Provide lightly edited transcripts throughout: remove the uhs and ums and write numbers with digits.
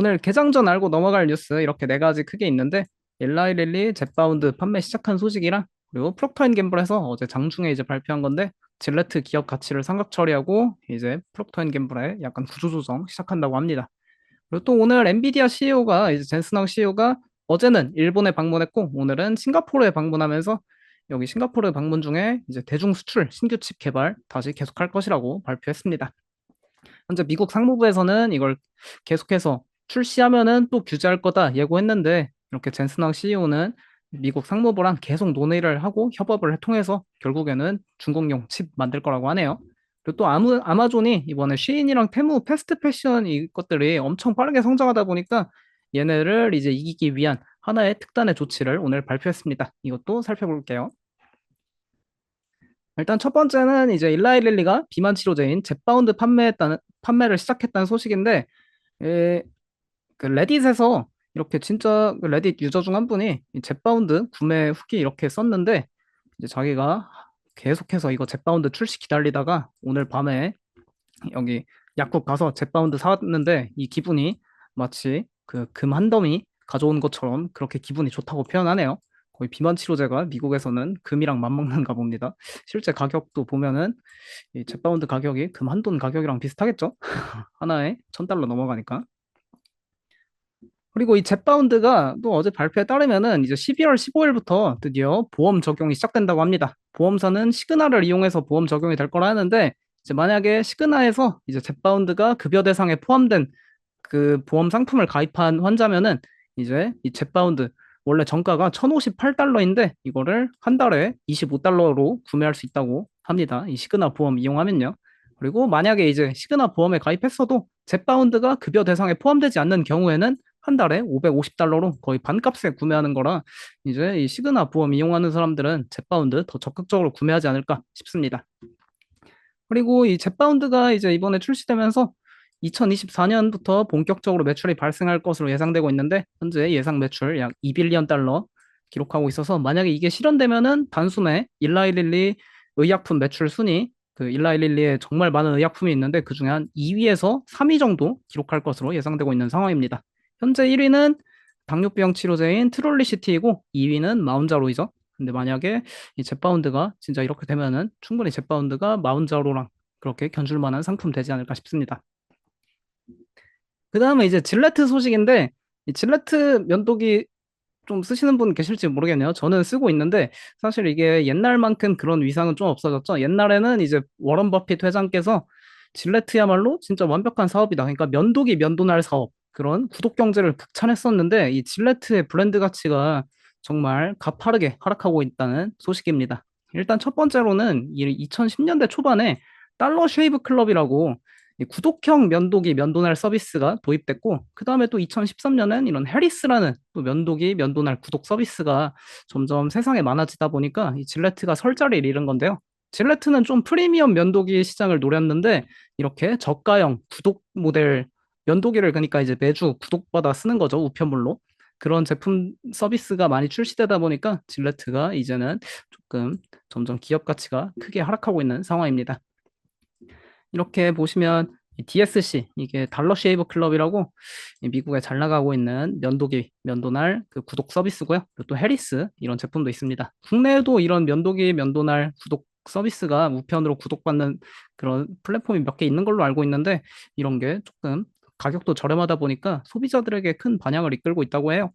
오늘 개장 전 알고 넘어갈 뉴스 이렇게 네 가지 크게 있는데 엘라이릴리 젯바운드 판매 시작한 소식이랑 그리고 프록터앤갬블에서 어제 장중에 이제 발표한 건데 질레트 기업 가치를 삼각 처리하고 이제 프록터앤갬블의 약간 구조조정 시작한다고 합니다. 그리고 또 오늘 엔비디아 CEO가 이제 젠슨왕 CEO가 어제는 일본에 방문했고 오늘은 싱가포르에 방문하면서 여기 싱가포르 방문 중에 이제 대중 수출 신규 칩 개발 다시 계속할 것이라고 발표했습니다. 현재 미국 상무부에서는 이걸 계속해서 출시하면은 또 규제할 거다 예고했는데 이렇게 젠슨왕 CEO는 미국 상무부랑 계속 논의를 하고 협업을 통해서 결국에는 중국용 칩 만들 거라고 하네요. 그리고 또 아마존이 이번에 쉬인이랑 테무 패스트 패션 이것들이 엄청 빠르게 성장하다 보니까 얘네를 이제 이기기 위한 하나의 특단의 조치를 오늘 발표했습니다. 이것도 살펴볼게요. 일단 첫 번째는 이제 일라이릴리가 비만 치료제인 젯바운드 판매를 시작했다는 소식인데 에, 그 레딧에서 이렇게 진짜 그 레딧 유저 중 한 분이 이 젯바운드 구매 후기 이렇게 썼는데 이제 자기가 계속해서 이거 젯바운드 출시 기다리다가 오늘 밤에 여기 약국 가서 젯바운드 사왔는데 이 기분이 마치 그 금 한 더미 가져온 것처럼 그렇게 기분이 좋다고 표현하네요. 거의 비만 치료제가 미국에서는 금이랑 맞먹는가 봅니다. 실제 가격도 보면은 이 젯바운드 가격이 금 한 돈 가격이랑 비슷하겠죠? 하나에 1,000달러 넘어가니까. 그리고 이 젯바운드가 또 어제 발표에 따르면은 이제 12월 15일부터 드디어 보험 적용이 시작된다고 합니다. 보험사는 시그나를 이용해서 보험 적용이 될 거라 하는데 이제 만약에 시그나에서 이제 젯바운드가 급여 대상에 포함된 그 보험 상품을 가입한 환자면은 이제 이 젯바운드 원래 정가가 1,058달러인데 이거를 한 달에 25달러로 구매할 수 있다고 합니다. 이 시그나 보험 이용하면요. 그리고 만약에 이제 시그나 보험에 가입했어도 젯바운드가 급여 대상에 포함되지 않는 경우에는 한 달에 550달러로 거의 반값에 구매하는 거라 이제 이 시그나 보험 이용하는 사람들은 젯바운드 더 적극적으로 구매하지 않을까 싶습니다. 그리고 이 젯바운드가 이제 이번에 출시되면서 2024년부터 본격적으로 매출이 발생할 것으로 예상되고 있는데 현재 예상 매출 약 2빌리언 달러 기록하고 있어서 만약에 이게 실현되면은 단숨에 일라이릴리 의약품 매출 순위 그 일라이릴리에 정말 많은 의약품이 있는데 그중에 한 2위에서 3위 정도 기록할 것으로 예상되고 있는 상황입니다. 현재 1위는 당뇨병 치료제인 트롤리시티이고 2위는 마운자로이죠. 근데 만약에 이 젯바운드가 진짜 이렇게 되면은 충분히 젯바운드가 마운자로랑 그렇게 견줄 만한 상품 되지 않을까 싶습니다. 그 다음에 이제 질레트 소식인데 이 질레트 면도기 좀 쓰시는 분 계실지 모르겠네요. 저는 쓰고 있는데 사실 이게 옛날만큼 그런 위상은 좀 없어졌죠. 옛날에는 이제 워런 버핏 회장께서 질레트야말로 진짜 완벽한 사업이다. 그러니까 면도기 면도날 사업 그런 구독 경제를 극찬했었는데 이 질레트의 브랜드 가치가 정말 가파르게 하락하고 있다는 소식입니다. 일단 첫 번째로는 이 2010년대 초반에 달러 쉐이브 클럽이라고 이 구독형 면도기 면도날 서비스가 도입됐고 그 다음에 또 2013년엔 이런 해리스라는 또 면도기 면도날 구독 서비스가 점점 세상에 많아지다 보니까 이 질레트가 설 자리를 잃은 건데요. 질레트는 좀 프리미엄 면도기 시장을 노렸는데 이렇게 저가형 구독 모델 면도기를 그러니까 이제 매주 구독받아 쓰는 거죠, 우편물로. 그런 제품 서비스가 많이 출시되다 보니까 질레트가 이제는 조금 점점 기업 가치가 크게 하락하고 있는 상황입니다. 이렇게 보시면 이 DSC 이게 달러 쉐이브 클럽이라고 이 미국에 잘 나가고 있는 면도기 면도날 그 구독 서비스고요. 그리고 또 해리스 이런 제품도 있습니다. 국내에도 이런 면도기 면도날 구독 서비스가 우편으로 구독받는 그런 플랫폼이 몇 개 있는 걸로 알고 있는데 이런 게 조금 가격도 저렴하다 보니까 소비자들에게 큰 반향을 이끌고 있다고 해요.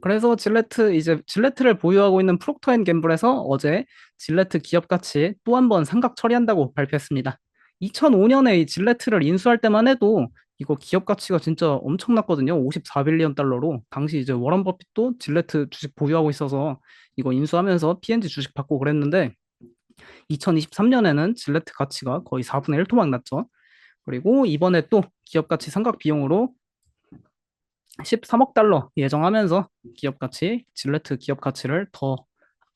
그래서 질레트를 보유하고 있는 프록터앤갬블에서 어제 질레트 기업 가치 또 한 번 상각 처리한다고 발표했습니다. 2005년에 이 질레트를 인수할 때만 해도 이거 기업 가치가 진짜 엄청났거든요. 54빌리언 달러로. 당시 이제 워런 버핏도 질레트 주식 보유하고 있어서 이거 인수하면서 P&G 주식 받고 그랬는데 2023년에는 질레트 가치가 거의 4분의 1 토막 났죠. 그리고 이번에 또 기업 가치 상각 비용으로 13억 달러 예정하면서 기업 가치, 질레트 기업 가치를 더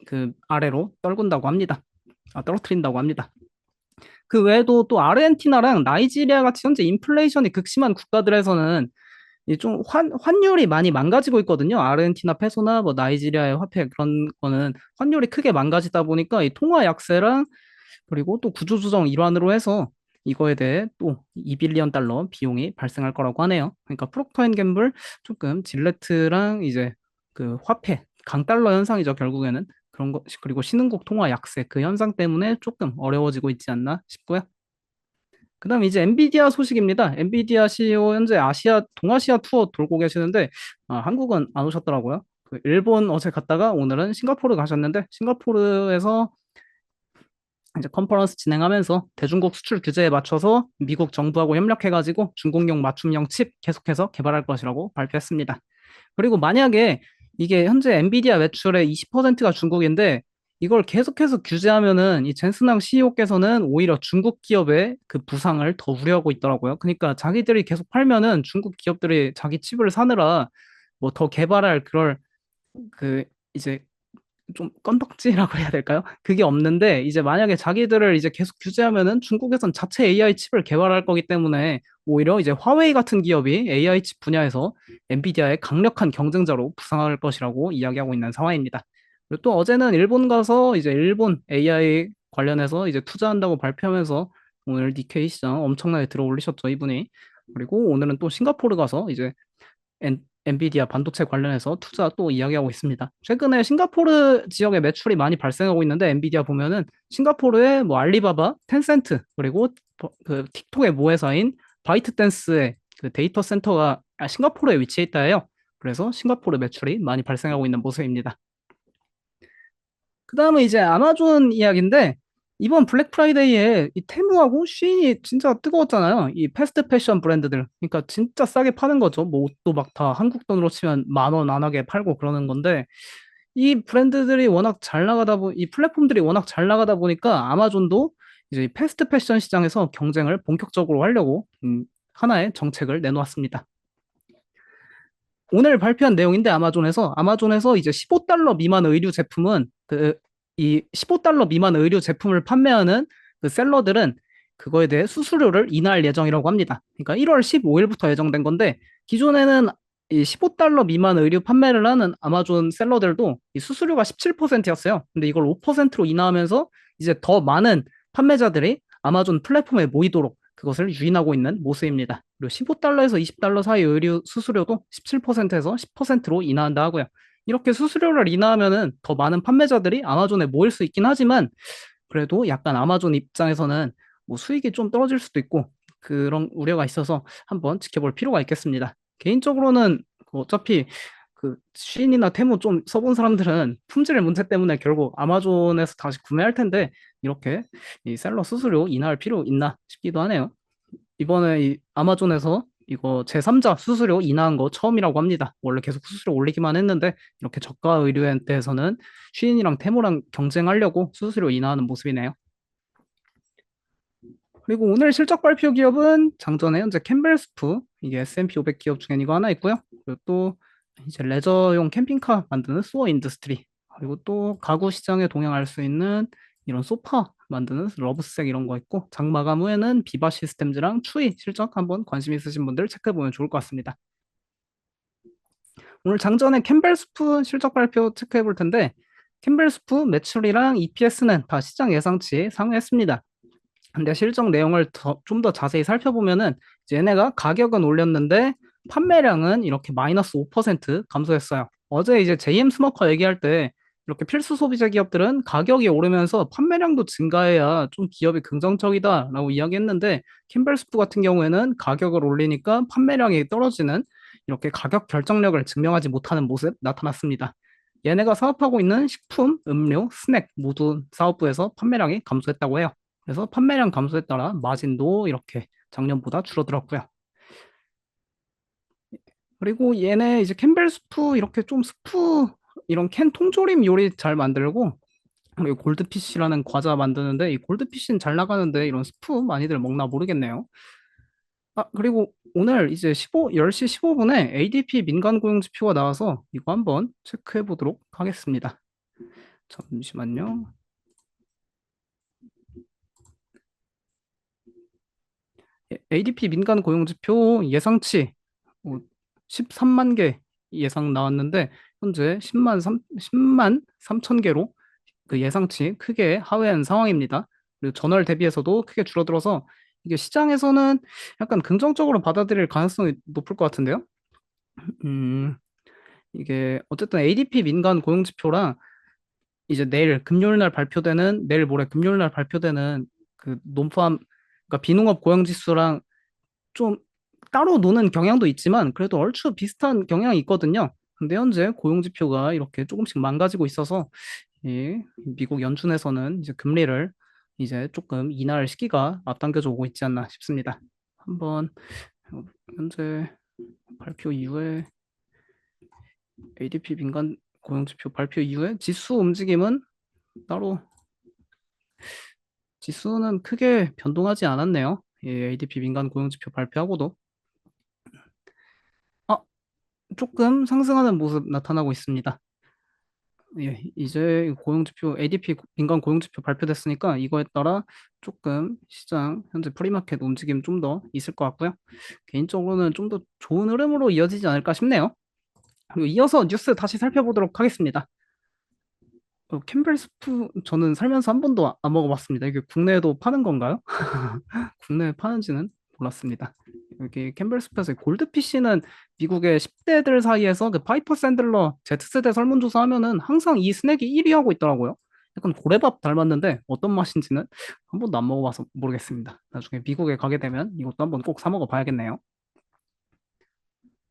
그 아래로 떨군다고 합니다. 떨어뜨린다고 합니다. 그 외에도 또 아르헨티나랑 나이지리아 같이 현재 인플레이션이 극심한 국가들에서는 좀 환율이 많이 망가지고 있거든요. 아르헨티나 페소나 뭐 나이지리아의 화폐 그런 거는 환율이 크게 망가지다 보니까 이 통화 약세랑 그리고 또 구조조정 일환으로 해서 이거에 대해 또 2빌리언 달러 비용이 발생할 거라고 하네요. 그러니까 프록터 앤 gemble 조금 질레트랑 이제 그 화폐 강달러 현상이죠, 결국에는. 그런 거 그리고 신흥국 통화 약세 그 현상 때문에 조금 어려워지고 있지 않나 싶고요. 그다음 이제 엔비디아 소식입니다. 엔비디아 CEO 현재 아시아 동아시아 투어 돌고 계시는데 한국은 안 오셨더라고요. 그 일본 어제 갔다가 오늘은 싱가포르 가셨는데 싱가포르에서 이제 컨퍼런스 진행하면서 대중국 수출 규제에 맞춰서 미국 정부하고 협력해가지고 중국용 맞춤형 칩 계속해서 개발할 것이라고 발표했습니다. 그리고 만약에 이게 현재 엔비디아 매출의 20%가 중국인데 이걸 계속해서 규제하면은 이 젠슨왕 CEO께서는 오히려 중국 기업의 그 부상을 더 우려하고 있더라고요. 그러니까 자기들이 계속 팔면은 중국 기업들이 자기 칩을 사느라 뭐 더 개발할 그럴 그 이제 좀 건덕지라고 해야 될까요? 그게 없는데 이제 만약에 자기들을 이제 계속 규제하면은 중국에선 자체 AI 칩을 개발할 거기 때문에 오히려 이제 화웨이 같은 기업이 AI 칩 분야에서 엔비디아의 강력한 경쟁자로 부상할 것이라고 이야기하고 있는 상황입니다. 그리고 또 어제는 일본 가서 이제 일본 AI 관련해서 이제 투자한다고 발표하면서 오늘 니케이 시장 엄청나게 들어 올리셨죠, 이분이. 그리고 오늘은 또 싱가포르 가서 이제 엔비디아 반도체 관련해서 투자 또 이야기하고 있습니다. 최근에 싱가포르 지역에 매출이 많이 발생하고 있는데 엔비디아 보면은 싱가포르에 뭐 알리바바, 텐센트 그리고 그 틱톡의 모회사인 바이트댄스의 그 데이터 센터가 싱가포르에 위치해 있다 해요. 그래서 싱가포르 매출이 많이 발생하고 있는 모습입니다. 그 다음에 이제 아마존 이야기인데, 이번 블랙 프라이데이에 이 테무하고 쉬인이 진짜 뜨거웠잖아요. 이 패스트 패션 브랜드들. 그러니까 진짜 싸게 파는 거죠. 뭐 옷도 막 다 한국 돈으로 치면 10,000원 안 하게 팔고 그러는 건데, 이 브랜드들이 워낙 잘 나가다 이 플랫폼들이 워낙 잘 나가다 보니까 아마존도 이제 이 패스트 패션 시장에서 경쟁을 본격적으로 하려고 하나의 정책을 내놓았습니다. 오늘 발표한 내용인데 아마존에서 이제 15달러 미만 의류 제품은 그 이 15달러 미만 의류 제품을 판매하는 그 셀러들은 그거에 대해 수수료를 인하할 예정이라고 합니다. 그러니까 1월 15일부터 예정된 건데 기존에는 이 15달러 미만 의류 판매를 하는 아마존 셀러들도 이 수수료가 17%였어요. 근데 이걸 5%로 인하하면서 이제 더 많은 판매자들이 아마존 플랫폼에 모이도록 그것을 유인하고 있는 모습입니다. 그리고 15달러에서 20달러 사이 의류 수수료도 17%에서 10%로 인하한다 하고요. 이렇게 수수료를 인하하면은 더 많은 판매자들이 아마존에 모일 수 있긴 하지만 그래도 약간 아마존 입장에서는 뭐 수익이 좀 떨어질 수도 있고 그런 우려가 있어서 한번 지켜볼 필요가 있겠습니다. 개인적으로는 그 어차피 그 쉬인이나 테무 좀 써본 사람들은 품질 문제 때문에 결국 아마존에서 다시 구매할 텐데 이렇게 이 셀러 수수료 인하할 필요 있나 싶기도 하네요. 이번에 이 아마존에서 이거 제3자 수수료 인하한 거 처음이라고 합니다. 원래 계속 수수료 올리기만 했는데 이렇게 저가 의류에 대해서는 쉬인이랑 테무랑 경쟁하려고 수수료 인하하는 모습이네요. 그리고 오늘 실적 발표 기업은 장전에 현재 캠벨스프 이게 S&P 500 기업 중에 이거 하나 있고요. 그리고 또 이제 레저용 캠핑카 만드는 수어 인더스트리 그리고 또 가구 시장에 동향할 수 있는 이런 소파 만드는 러브색 이런 거 있고 장마감 후에는 비바 시스템즈랑 추이 실적 한번 관심 있으신 분들 체크해 보면 좋을 것 같습니다. 오늘 장전에 캠벨스프 실적 발표 체크해 볼 텐데 캠벨스프 매출이랑 EPS는 다 시장 예상치 상회했습니다. 근데 실적 내용을 좀 더 자세히 살펴보면은 이제 얘네가 가격은 올렸는데 판매량은 이렇게 마이너스 5% 감소했어요. 어제 이제 JM 스모커 얘기할 때 이렇게 필수 소비자 기업들은 가격이 오르면서 판매량도 증가해야 좀 기업이 긍정적이다라고 이야기했는데 캠벨스프 같은 경우에는 가격을 올리니까 판매량이 떨어지는 이렇게 가격 결정력을 증명하지 못하는 모습 나타났습니다. 얘네가 사업하고 있는 식품, 음료, 스낵 모두 사업부에서 판매량이 감소했다고 해요. 그래서 판매량 감소에 따라 마진도 이렇게 작년보다 줄어들었고요. 그리고 얘네 이제 캠벨 스프 이렇게 좀 스프 이런 캔 통조림 요리 잘 만들고 그리고 골드피쉬라는 과자 만드는데 이 골드피쉬는 잘 나가는데 이런 스프 많이들 먹나 모르겠네요. 그리고 오늘 이제 10시 15분에 ADP 민간 고용 지표가 나와서 이거 한번 체크해 보도록 하겠습니다. 잠시만요. ADP 민간 고용지표 예상치 13만 개 예상 나왔는데 현재 10만 3천 개로 그 예상치 크게 하회한 상황입니다. 그리고 전월 대비해서도 크게 줄어들어서 이게 시장에서는 약간 긍정적으로 받아들일 가능성이 높을 것 같은데요. 음, 이게 어쨌든 ADP 민간 고용지표랑 이제 내일 모레 금요일 날 발표되는 그 논팜, 그러니까 비농업 고용지수랑 좀 따로 노는 경향도 있지만 그래도 얼추 비슷한 경향이 있거든요. 근데 현재 고용지표가 이렇게 조금씩 망가지고 있어서 이 미국 연준에서는 이제 금리를 이제 조금 인하할 시기가 앞당겨져 오고 있지 않나 싶습니다. 한번 현재 발표 이후에 ADP 민간 고용지표 발표 이후에 지수 움직임은 따로 지수는 크게 변동하지 않았네요. 예, ADP 민간 고용지표 발표하고도 아, 조금 상승하는 모습 나타나고 있습니다. 예, 이제 고용지표 ADP 민간 고용지표 발표됐으니까 이거에 따라 조금 시장 현재 프리마켓 움직임 좀 더 있을 것 같고요. 개인적으로는 좀 더 좋은 흐름으로 이어지지 않을까 싶네요. 그리고 이어서 뉴스 다시 살펴보도록 하겠습니다. 캠벨 스프 저는 살면서 한 번도 안 먹어봤습니다. 이게 국내에도 파는 건가요? 국내에 파는지는 몰랐습니다. 여기 캠벨 스프에서 골드피쉬는 미국의 10대들 사이에서 그 파이퍼 샌들러 Z세대 설문조사 하면은 항상 이 스낵이 1위 하고 있더라고요. 약간 고래밥 닮았는데 어떤 맛인지는 한 번도 안 먹어봐서 모르겠습니다. 나중에 미국에 가게 되면 이것도 한번 꼭 사 먹어봐야겠네요.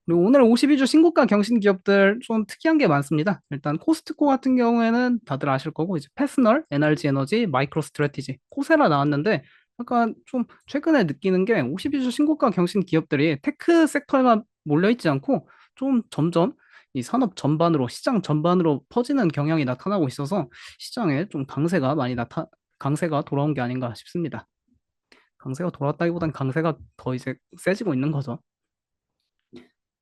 그리고 오늘 52주 신고가 경신 기업들 좀 특이한 게 많습니다. 일단 코스트코 같은 경우에는 다들 아실 거고 이제 패스널, NRG 에너지, 마이크로 스트래티지, 코세라 나왔는데 약간 좀 최근에 느끼는 게 52주 신고가 경신 기업들이 테크 섹터에만 몰려 있지 않고 좀 점점 이 산업 전반으로 시장 전반으로 퍼지는 경향이 나타나고 있어서 시장에 좀 강세가 돌아온 게 아닌가 싶습니다. 강세가 돌아왔다기보단 강세가 더 이제 세지고 있는 거죠.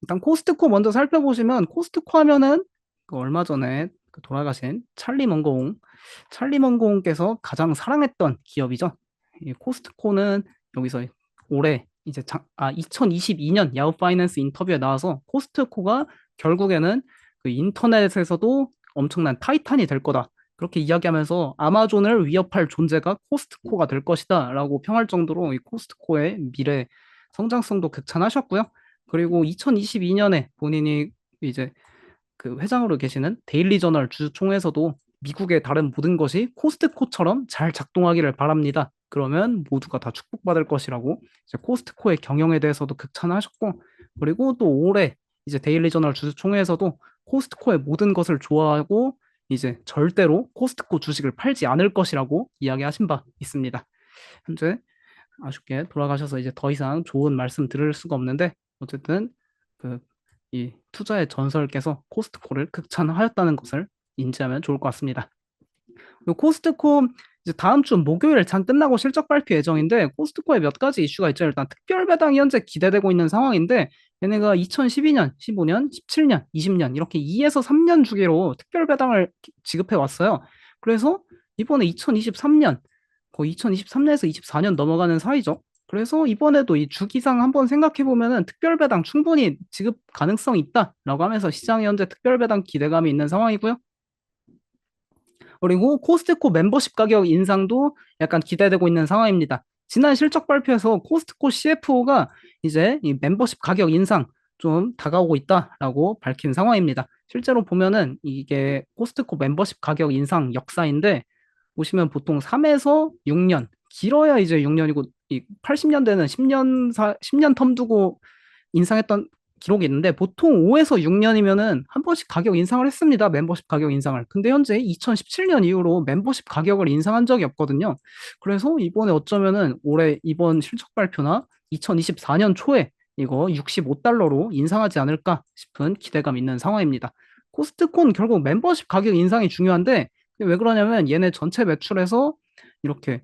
일단 코스트코 먼저 살펴보시면 코스트코 하면은 그 얼마 전에 그 돌아가신 찰리 먼고옹께서 가장 사랑했던 기업이죠. 이 코스트코는 여기서 올해 이제 2022년 야후 파이낸스 인터뷰에 나와서 코스트코가 결국에는 그 인터넷에서도 엄청난 타이탄이 될 거다. 그렇게 이야기하면서 아마존을 위협할 존재가 코스트코가 될 것이다라고 평할 정도로 이 코스트코의 미래 성장성도 극찬하셨고요. 그리고 2022년에 본인이 이제 그 회장으로 계시는 데일리 저널 주주총회에서도 미국의 다른 모든 것이 코스트코처럼 잘 작동하기를 바랍니다. 그러면 모두가 다 축복받을 것이라고 이제 코스트코의 경영에 대해서도 극찬하셨고, 그리고 또 올해 이제 데일리 저널 주주총회에서도 코스트코의 모든 것을 좋아하고 이제 절대로 코스트코 주식을 팔지 않을 것이라고 이야기하신 바 있습니다. 현재 아쉽게 돌아가셔서 이제 더 이상 좋은 말씀 들을 수가 없는데 어쨌든 그 이 투자의 전설께서 코스트코를 극찬하였다는 것을 인지하면 좋을 것 같습니다. 그리고 코스트코 이제 다음 주 목요일 장 끝나고 실적 발표 예정인데 코스트코에 몇 가지 이슈가 있죠. 일단 특별 배당이 현재 기대되고 있는 상황인데 얘네가 2012년, 15년, 17년, 20년 이렇게 2에서 3년 주기로 특별 배당을 지급해 왔어요. 그래서 이번에 2023년 거의 2023년에서 24년 넘어가는 사이죠. 그래서 이번에도 이 주기상 한번 생각해 보면은 특별 배당 충분히 지급 가능성이 있다라고 하면서 시장에 현재 특별 배당 기대감이 있는 상황이고요. 그리고 코스트코 멤버십 가격 인상도 약간 기대되고 있는 상황입니다. 지난 실적 발표에서 코스트코 CFO가 이제 이 멤버십 가격 인상 좀 다가오고 있다라고 밝힌 상황입니다. 실제로 보면은 이게 코스트코 멤버십 가격 인상 역사인데 보시면 보통 3에서 6년, 길어야 이제 6년이고 이 80년대는 10년 텀 두고 인상했던 기록이 있는데 보통 5에서 6년이면은 한 번씩 가격 인상을 했습니다. 멤버십 가격 인상을. 근데 현재 2017년 이후로 멤버십 가격을 인상한 적이 없거든요. 그래서 이번에 어쩌면은 올해 이번 실적 발표나 2024년 초에 이거 65달러로 인상하지 않을까 싶은 기대감 있는 상황입니다. 코스트코는 결국 멤버십 가격 인상이 중요한데 왜 그러냐면 얘네 전체 매출에서 이렇게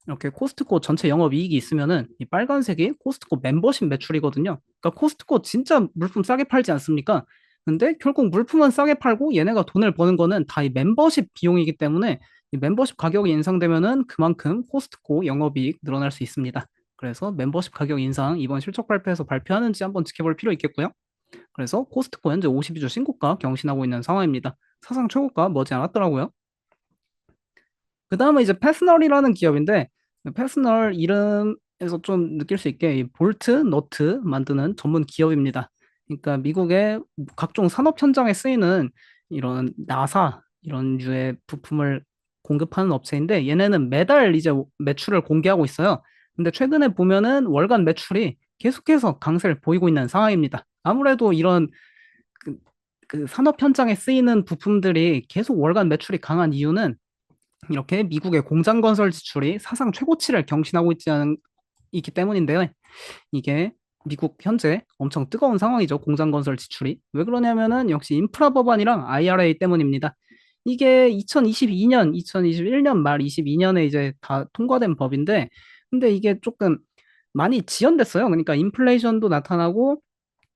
이렇게 코스트코 전체 영업이익이 있으면은 이 빨간색이 코스트코 멤버십 매출이거든요. 그러니까 코스트코 진짜 물품 싸게 팔지 않습니까? 근데 결국 물품은 싸게 팔고 얘네가 돈을 버는 거는 다 이 멤버십 비용이기 때문에 이 멤버십 가격이 인상되면은 그만큼 코스트코 영업이익 늘어날 수 있습니다. 그래서 멤버십 가격 인상 이번 실적 발표에서 발표하는지 한번 지켜볼 필요 있겠고요. 그래서 코스트코 현재 52주 신고가 경신하고 있는 상황입니다. 사상 최고가 머지 않았더라고요. 그 다음은 이제 패스널이라는 기업인데 패스널 이름에서 좀 느낄 수 있게 이 볼트, 너트 만드는 전문 기업입니다. 그러니까 미국의 각종 산업 현장에 쓰이는 이런 나사 이런 류의 부품을 공급하는 업체인데 얘네는 매달 이제 매출을 공개하고 있어요. 근데 최근에 보면은 월간 매출이 계속해서 강세를 보이고 있는 상황입니다. 아무래도 이런 그, 그 산업 현장에 쓰이는 부품들이 계속 월간 매출이 강한 이유는 이렇게 미국의 공장 건설 지출이 사상 최고치를 경신하고 있기 때문인데요. 이게 미국 현재 엄청 뜨거운 상황이죠. 공장 건설 지출이. 왜 그러냐면은 역시 인프라 법안이랑 IRA 때문입니다. 이게 2022년, 2021년 말 22년에 이제 다 통과된 법인데, 근데 이게 조금 많이 지연됐어요. 그러니까 인플레이션도 나타나고,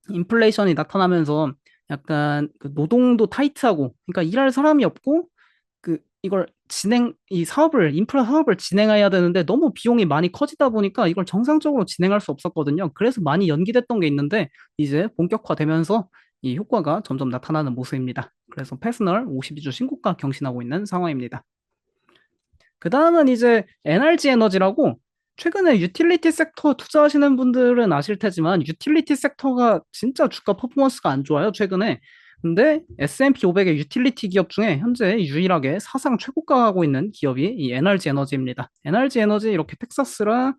인플레이션이 나타나면서 약간 그 노동도 타이트하고, 그러니까 일할 사람이 없고, 이걸 이 사업을, 인프라 사업을 진행해야 되는데 너무 비용이 많이 커지다 보니까 이걸 정상적으로 진행할 수 없었거든요. 그래서 많이 연기됐던 게 있는데 이제 본격화되면서 이 효과가 점점 나타나는 모습입니다. 그래서 패스널 52주 신고가 경신하고 있는 상황입니다. 그 다음은 이제 NRG 에너지라고 최근에 유틸리티 섹터 투자하시는 분들은 아실 테지만 유틸리티 섹터가 진짜 주가 퍼포먼스가 안 좋아요, 최근에. 근데 S&P 500의 유틸리티 기업 중에 현재 유일하게 사상 최고가 하고 있는 기업이 이 NRG 에너지입니다. NRG 에너지 이렇게 텍사스랑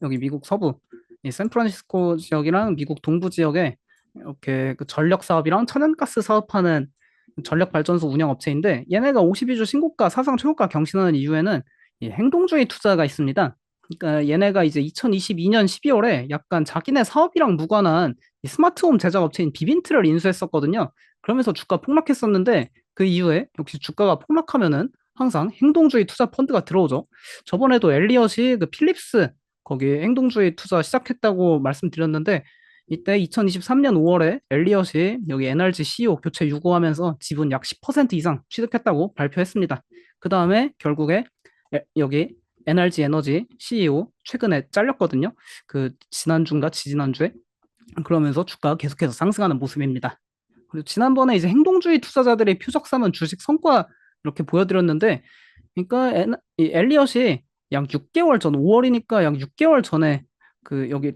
여기 미국 서부, 이 샌프란시스코 지역이랑 미국 동부 지역에 이렇게 그 전력 사업이랑 천연가스 사업하는 전력 발전소 운영 업체인데 얘네가 52주 신고가 사상 최고가 경신하는 이유에는 이 행동주의 투자가 있습니다. 그러니까 얘네가 이제 2022년 12월에 약간 자기네 사업이랑 무관한 이 스마트홈 제작 업체인 비빈트를 인수했었거든요. 그러면서 주가 폭락했었는데 그 이후에 역시 주가가 폭락하면은 항상 행동주의 투자 펀드가 들어오죠. 저번에도 엘리엇이 그 필립스 거기 행동주의 투자 시작했다고 말씀드렸는데 이때 2023년 5월에 엘리엇이 여기 NRG CEO 교체 유고하면서 지분 약 10% 이상 취득했다고 발표했습니다. 그 다음에 결국에 여기 NRG 에너지 CEO 최근에 잘렸거든요. 그 지난주인가 지지난주에 그러면서 주가가 계속해서 상승하는 모습입니다. 그리고 지난번에 이제 행동주의 투자자들의 표적 삼은 주식 성과 이렇게 보여드렸는데 그러니까 이 엘리엇이 약 6개월 전, 5월이니까 약 6개월 전에 그 여기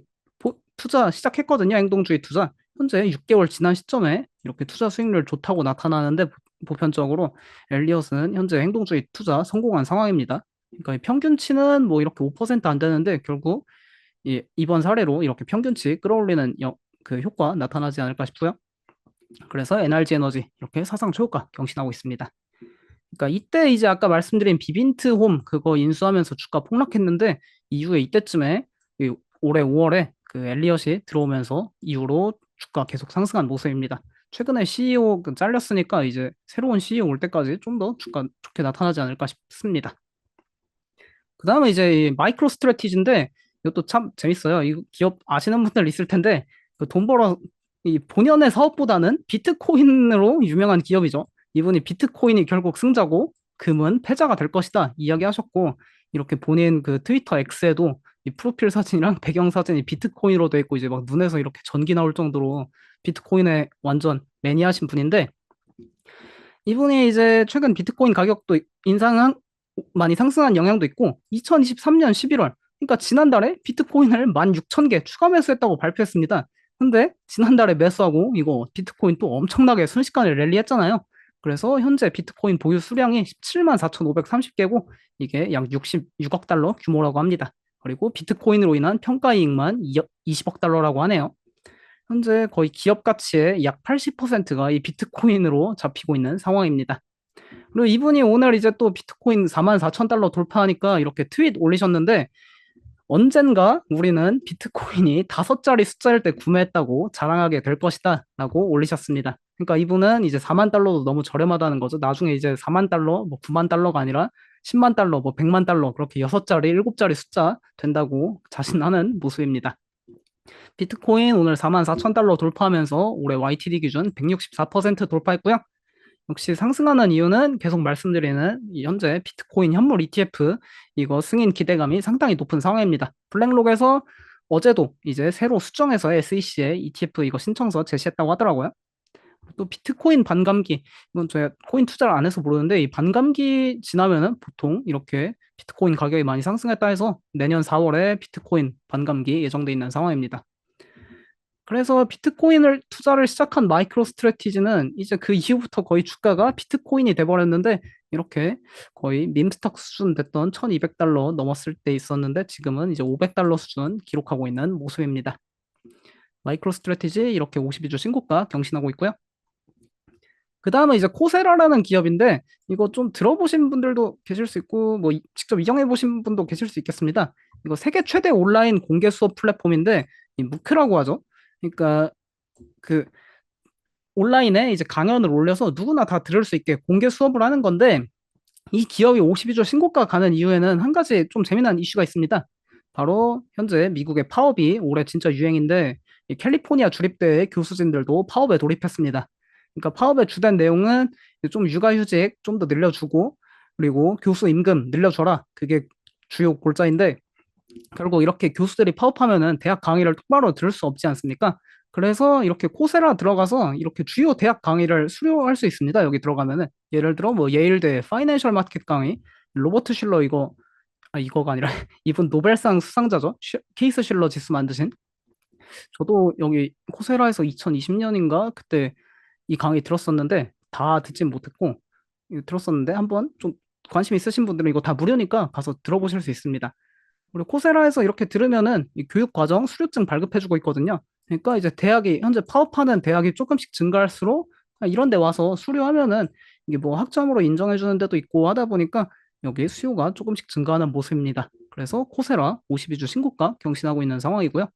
투자 시작했거든요. 행동주의 투자. 현재 6개월 지난 시점에 이렇게 투자 수익률 좋다고 나타나는데 보편적으로 엘리엇은 현재 행동주의 투자 성공한 상황입니다. 그러니까 평균치는 뭐 이렇게 5%안 되는데 결국 이번 사례로 이렇게 평균치 끌어올리는 그 효과 나타나지 않을까 싶고요. 그래서 NRG 에너지 이렇게 사상 최고가 경신하고 있습니다. 그러니까 이때 이제 아까 말씀드린 비빈트 홈 그거 인수하면서 주가 폭락했는데 이후에 이때쯤에 올해 5월에 그 엘리엇이 들어오면서 이후로 주가 계속 상승한 모습입니다. 최근에 CEO 잘렸으니까 이제 새로운 CEO 올 때까지 좀 더 주가 좋게 나타나지 않을까 싶습니다. 그 다음에 이제 이 마이크로 스트래티지인데 이것도 참 재밌어요. 이 기업 아시는 분들 있을 텐데 그돈 벌어 이 본연의 사업보다는 비트코인으로 유명한 기업이죠. 이분이 비트코인이 결국 승자고 금은 패자가 될 것이다 이야기하셨고 이렇게 본인 그 트위터 X에도 이 프로필 사진이랑 배경 사진이 비트코인으로 돼 있고 이제 막 눈에서 이렇게 전기 나올 정도로 비트코인에 완전 매니아신 분인데 이분이 이제 최근 비트코인 가격도 많이 상승한 영향도 있고 2023년 11월 그러니까 지난달에 비트코인을 16,000개 추가 매수했다고 발표했습니다. 근데 지난달에 매수하고 이거 비트코인 또 엄청나게 순식간에 랠리했잖아요. 그래서 현재 비트코인 보유 수량이 17만 4,530개고 이게 약 66억 달러 규모라고 합니다. 그리고 비트코인으로 인한 평가 이익만 20억 달러라고 하네요. 현재 거의 기업 가치의 약 80%가 이 비트코인으로 잡히고 있는 상황입니다. 그리고 이분이 오늘 이제 또 비트코인 44,000달러 돌파하니까 이렇게 트윗 올리셨는데 언젠가 우리는 비트코인이 5자리 숫자일 때 구매했다고 자랑하게 될 것이다 라고 올리셨습니다. 그러니까 이분은 이제 4만 달러도 너무 저렴하다는 거죠. 나중에 이제 4만 달러, 뭐 9만 달러가 아니라 10만 달러, 뭐 100만 달러 그렇게 6자리, 7자리 숫자 된다고 자신하는 모습입니다. 비트코인 오늘 44,000달러 돌파하면서 올해 YTD 기준 164% 돌파했고요. 역시 상승하는 이유는 계속 말씀드리는 현재 비트코인 현물 ETF 이거 승인 기대감이 상당히 높은 상황입니다. 블랙록에서 어제도 이제 새로 수정해서 SEC에 ETF 이거 신청서 제시했다고 하더라고요. 또 비트코인 반감기, 이건 제가 코인 투자를 안 해서 모르는데 이 반감기 지나면은 보통 이렇게 비트코인 가격이 많이 상승했다 해서 내년 4월에 비트코인 반감기 예정돼 있는 상황입니다. 그래서 비트코인을 투자를 시작한 마이크로 스트래티지는 이제 그 이후부터 거의 주가가 비트코인이 돼버렸는데 이렇게 거의 밈스탁 수준 됐던 1200달러 넘었을 때 있었는데 지금은 이제 500달러 수준 기록하고 있는 모습입니다. 마이크로 스트래티지 이렇게 52주 신고가 경신하고 있고요. 그 다음은 이제 코세라라는 기업인데 이거 좀 들어보신 분들도 계실 수 있고 뭐 직접 이용해 보신 분도 계실 수 있겠습니다. 이거 세계 최대 온라인 공개 수업 플랫폼인데 이 무크라고 하죠. 그러니까 그 온라인에 이제 강연을 올려서 누구나 다 들을 수 있게 공개 수업을 하는 건데 이 기업이 52조 신고가 가는 이유에는 한 가지 좀 재미난 이슈가 있습니다. 바로 현재 미국의 파업이 올해 진짜 유행인데 이 캘리포니아 주립대의 교수진들도 파업에 돌입했습니다. 그러니까 파업의 주된 내용은 좀 육아휴직 좀 더 늘려주고 그리고 교수 임금 늘려줘라. 그게 주요 골자인데 결국 이렇게 교수들이 파업하면은 대학 강의를 똑바로 들을 수 없지 않습니까? 그래서 이렇게 코세라 들어가서 이렇게 주요 대학 강의를 수료할 수 있습니다. 여기 들어가면은 예를 들어 뭐 예일대 파이낸셜 마켓 강의, 로버트 실러 이거 이거가 아니라 이분 노벨상 수상자죠. 케이스 실러 지수 만드신. 저도 여기 코세라에서 2020년인가 그때 이 강의 들었었는데 다 듣진 못했고 이거 들었었는데 한번 좀 관심 있으신 분들은 이거 다 무료니까 가서 들어보실 수 있습니다. 우리 코세라에서 이렇게 들으면은 이 교육 과정 수료증 발급해주고 있거든요. 그러니까 이제 대학이 현재 파업하는 대학이 조금씩 증가할수록 이런 데 와서 수료하면은 이게 뭐 학점으로 인정해주는 데도 있고 하다 보니까 여기 수요가 조금씩 증가하는 모습입니다. 그래서 코세라 52주 신고가 경신하고 있는 상황이고요.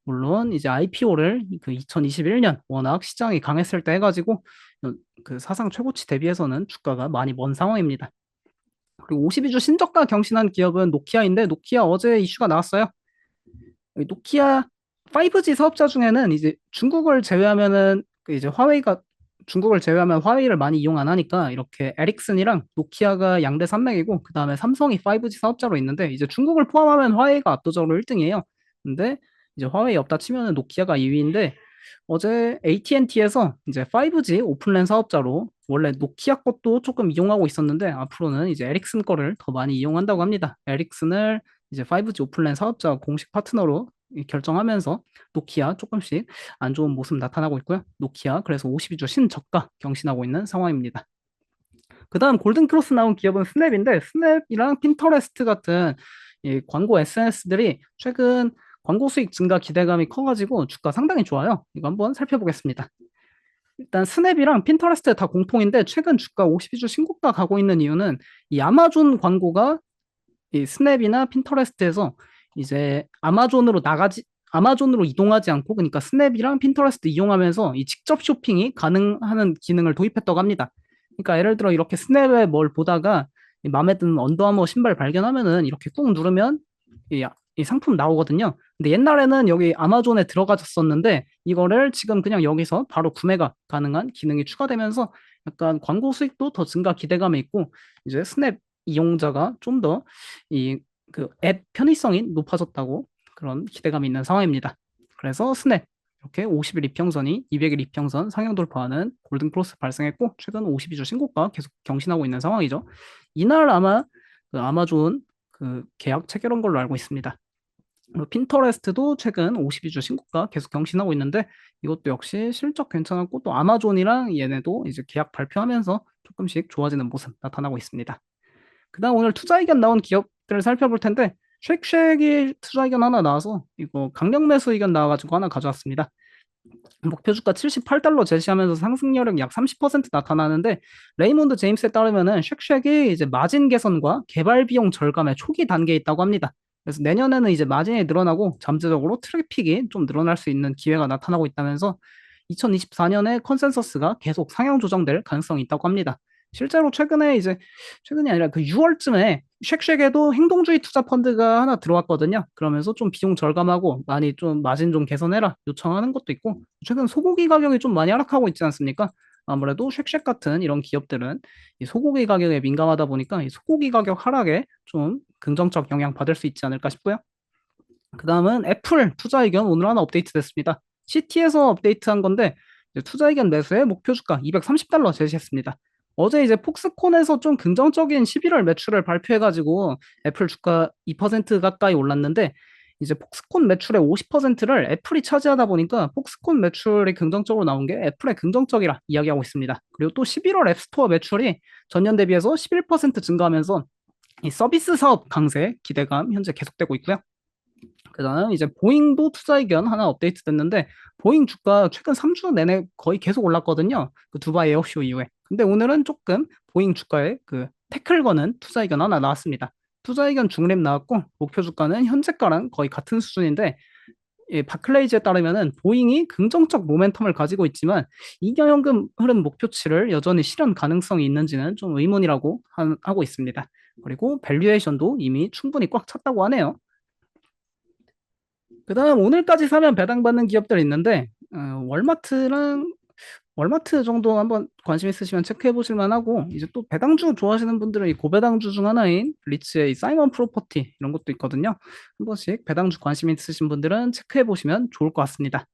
물론 이제 IPO를 그 2021년 워낙 시장이 강했을 때 해가지고 그 사상 최고치 대비해서는 주가가 많이 먼 상황입니다. 그리고 52주 신저가 경신한 기업은 노키아인데 노키아 어제 이슈가 나왔어요. 노키아 5G 사업자 중에는 이제 중국을 제외하면은 그 이제 화웨이가 중국을 제외하면 화웨이를 많이 이용 안 하니까 이렇게 에릭슨이랑 노키아가 양대 산맥이고 그 다음에 삼성이 5G 사업자로 있는데 이제 중국을 포함하면 화웨이가 압도적으로 1등이에요. 근데 이제 화웨이 없다 치면은 노키아가 2위인데 어제 AT&T에서 이제 5G 오픈랜 사업자로 원래 노키아 것도 조금 이용하고 있었는데 앞으로는 이제 에릭슨 거를 더 많이 이용한다고 합니다. 에릭슨을 이제 5G 오픈랜 사업자 공식 파트너로 결정하면서 노키아 조금씩 안 좋은 모습 나타나고 있고요. 노키아 그래서 52주 신저가 경신하고 있는 상황입니다. 그 다음 골든크로스 나온 기업은 스냅인데 스냅이랑 핀터레스트 같은 이 광고 SNS들이 최근 광고 수익 증가 기대감이 커가지고 주가 상당히 좋아요. 이거 한번 살펴보겠습니다. 일단 스냅이랑 핀터레스트 다 공통인데 최근 주가 52주 신고가 가고 있는 이유는 이 아마존 광고가 이 스냅이나 핀터레스트에서 이제 아마존으로 이동하지 않고 그러니까 스냅이랑 핀터레스트 이용하면서 이 직접 쇼핑이 가능하는 기능을 도입했다고 합니다. 그러니까 예를 들어 이렇게 스냅에 뭘 보다가 이 마음에 드는 언더아머 신발 발견하면은 이렇게 꾹 누르면 이 상품 나오거든요. 근데 옛날에는 여기 아마존에 들어가졌었는데 이거를 지금 그냥 여기서 바로 구매가 가능한 기능이 추가되면서 약간 광고 수익도 더 증가 기대감이 있고 이제 스냅 이용자가 좀 더 이 그 앱 편의성이 높아졌다고 그런 기대감이 있는 상황입니다. 그래서 스냅 이렇게 50일 이평선이 200일 이평선 상향 돌파하는 골든 크로스 발생했고 최근 52주 신고가 계속 경신하고 있는 상황이죠. 이날 아마 그 아마존 그 계약 체결한 걸로 알고 있습니다. 핀터레스트도 최근 52주 신고가 계속 경신하고 있는데 이것도 역시 실적 괜찮았고 또 아마존이랑 얘네도 이제 계약 발표하면서 조금씩 좋아지는 모습 나타나고 있습니다. 그다음 오늘 투자 의견 나온 기업들을 살펴볼 텐데 쉑쉑이 투자 의견 하나 나와서 이거 강력 매수 의견 나와가지고 하나 가져왔습니다. 목표 주가 78달러 제시하면서 상승률은 약 30% 나타나는데 레이몬드 제임스에 따르면은 쉑쉑이 이제 마진 개선과 개발 비용 절감의 초기 단계에 있다고 합니다. 그래서 내년에는 이제 마진이 늘어나고 잠재적으로 트래픽이 좀 늘어날 수 있는 기회가 나타나고 있다면서 2024년에 컨센서스가 계속 상향 조정될 가능성이 있다고 합니다. 실제로 최근이 아니라 그 6월쯤에 쉑쉑에도 행동주의 투자 펀드가 하나 들어왔거든요. 그러면서 좀 비용 절감하고 많이 좀 마진 좀 개선해라 요청하는 것도 있고 최근 소고기 가격이 좀 많이 하락하고 있지 않습니까? 아무래도 쉑쉑 같은 이런 기업들은 이 소고기 가격에 민감하다 보니까 이 소고기 가격 하락에 좀 긍정적 영향 받을 수 있지 않을까 싶고요. 그 다음은 애플 투자 의견 오늘 하나 업데이트 됐습니다. CT에서 업데이트한 건데 이제 투자 의견 매수의 목표 주가 $230 제시했습니다. 어제 이제 폭스콘에서 좀 긍정적인 11월 매출을 발표해가지고 애플 주가 2% 가까이 올랐는데 이제 폭스콘 매출의 50%를 애플이 차지하다 보니까 폭스콘 매출이 긍정적으로 나온 게 애플의 긍정적이라 이야기하고 있습니다. 그리고 또 11월 앱스토어 매출이 전년 대비해서 11% 증가하면서 이 서비스 사업 강세 기대감 현재 계속되고 있고요. 그다음 이제 보잉도 투자 의견 하나 업데이트 됐는데 보잉 주가 최근 3주 내내 거의 계속 올랐거든요. 그 두바이 에어쇼 이후에. 근데 오늘은 조금 보잉 주가에 그 태클 거는 투자 의견 하나 나왔습니다. 투자 의견 중립 나왔고 목표 주가는 현재가랑 거의 같은 수준인데 바클레이즈에 따르면은 보잉이 긍정적 모멘텀을 가지고 있지만 이경영금 흐름 목표치를 여전히 실현 가능성이 있는지는 좀 의문이라고 하고 있습니다. 그리고 밸류에이션도 이미 충분히 꽉 찼다고 하네요. 그다음 오늘까지 사면 배당받는 기업들 있는데 월마트랑 월마트 정도 한번 관심 있으시면 체크해 보실 만하고 이제 또 배당주 좋아하시는 분들은 이 고배당주 중 하나인 리츠의 이 사이먼 프로퍼티 이런 것도 있거든요. 한 번씩 배당주 관심 있으신 분들은 체크해 보시면 좋을 것 같습니다.